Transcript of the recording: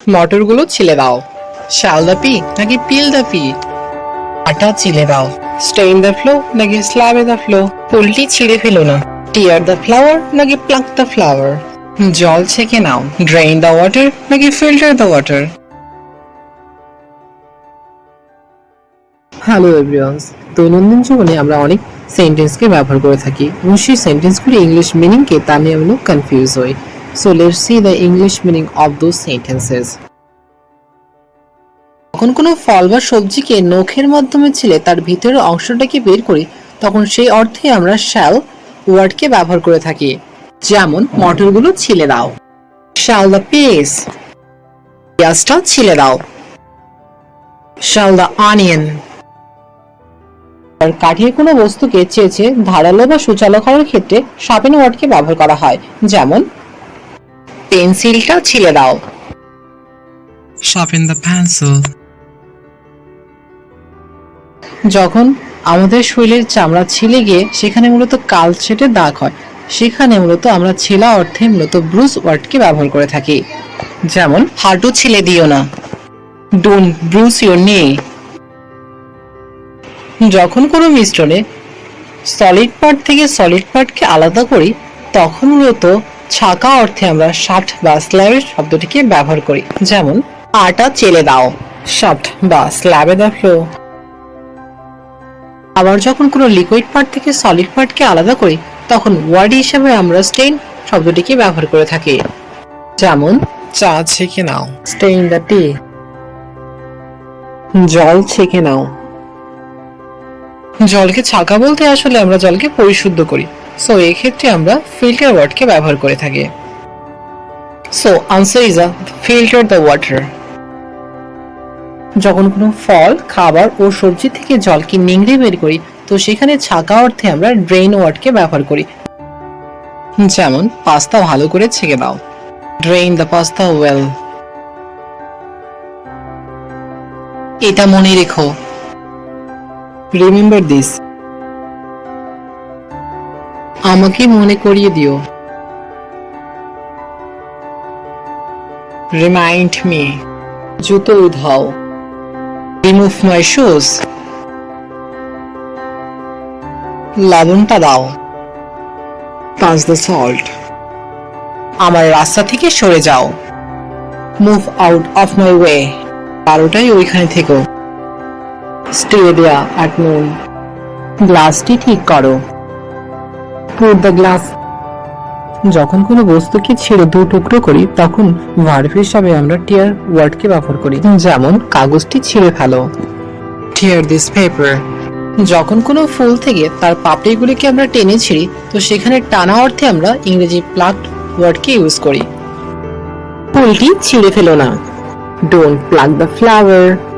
মটরগুলো ছিলে দাও। শাল দ্য পি নাকি পিল দ্য পি? আটা ছিলে দাও। স্টেইন দ্য ফ্লো নাকি স্ল্যাব দ্য ফ্লো? পোলট্রি ছিঁড়ে ফেলো না। টিয়ার দ্য ফ্লাওয়ার নাকি প্লাক দ্য ফ্লাওয়ার? জল ছেঁকে নাও। ড্রেইন দ্য ওয়াটার নাকি filter the water? Hello everyone, দৈনন্দিন জীবনে আমরা অনেক সেন্টেন্সকে ব্যবহার করে থাকি এবং সেই সেন্টেন্সগুলি ইংলিশ মিনিংকে তা নিয়ে আমরা কনফিউজ হই। So let's see the English meaning of those sentences. যখন কোনো ফল বা সবজিকে নখের মাধ্যমে ছিলে তার ভিতরের অংশটাকে বের করি তখন সেই অর্থে আমরা শ্যাল ওয়ার্ডকে ব্যবহার করে থাকি। যেমন মটরগুলো ছিলে দাও। শ্যাল দ্য পিস, পেঁয়াজটা ছিলে দাও। Shall the onion. আর কাঠের কোনো বস্তুকে চেঁচে ধারালো বা সূচালো করার ক্ষেত্রে শার্পেন ওয়ার্ডকে ব্যবহার করা হয়। যেমন পেন্সিলটা ছিলে দাও। Sharpen the pencil. যখন আমাদের শরীরের চামড়া ছিলে গিয়ে সেখানে মূলত কালচেটে দাগ হয় সেখানে মূলত আমরা ছেলা অর্থে মূলত ব্রুস ওয়ার্ডকে ব্যবহার করে থাকি। যেমন হাঁটু ছিলে দিও না। ডোন্ট ব্রুস ইওর নি। যখন কোনো মিশ্রণে সলিড পার্ট থেকে সলিড পার্টকে আলাদা করি তখন মূলত ছাকা অর্থে আমরা শাফট বা স্ল্যাবের শব্দটিকে ব্যবহার করি। যেমন আটা চেলে দাও। শাফট বা স্ল্যাবে দ্য ফ্লো। আবার যখন কোনো লিকুইড পার্ট থেকে সলিড পার্টকে আলাদা করি তখন ওয়ার্ড হিসেবে আমরা স্টেইন শব্দটিকে ব্যবহার করে থাকি। যেমন চা ছেঁকে নাও। স্টেইন দ্য টি। জল ছেঁকে নাও। জলকে ছাকা বলতে আসলে আমরা জলকে পরিশুদ্ধ করি। সো এই ক্ষেত্রে আমরা ফিল্টার ওয়ার্ডকে ব্যবহার করে থাকি। So answer is a filter the water. যখন কোনো ফল, খাবার ও সবজি থেকে জলকে নিংড়ে বের করি তো সেখানে ছাকা অর্থে আমরা ড্রেন ওয়ার্ডকে ব্যবহার করি। যেমন পাস্তা ভালো করে ছেঁকে দাও। Drain the pasta well. এটা মনে রেখো। Remember this. আমাকে মনে করিয়ে দিও। Remind me. জুতো উধাও। Remove my shoes. লবণটা দাও। Pass the salt. আমার রাস্তা থেকে সরে যাও। Move out of my way. 12টায় ওইখানে থেকো। Stay there at noon. গ্লাসটি ঠিক করো। Put the glass. যখন কোনো বস্তুকে ছেড়ে দু টুকরো করি তখন ভার্ব হিসাবে আমরা টিয়ার ওয়ার্ডকে ব্যবহার করি। যেমন কাগজটি ছিঁড়ে ফেলো। টিয়ার দিস পেপার। যখন কোনো ফুল থেকে তার পাপড়িগুলিকে আমরা টেনে ছিঁড়ি তো সেখানে টানা অর্থে আমরা ইংরেজি প্লাকড ওয়ার্ডকে ইউজ করি। ফুলটি ছিঁড়ে ফেলো না। Don't pluck the flower.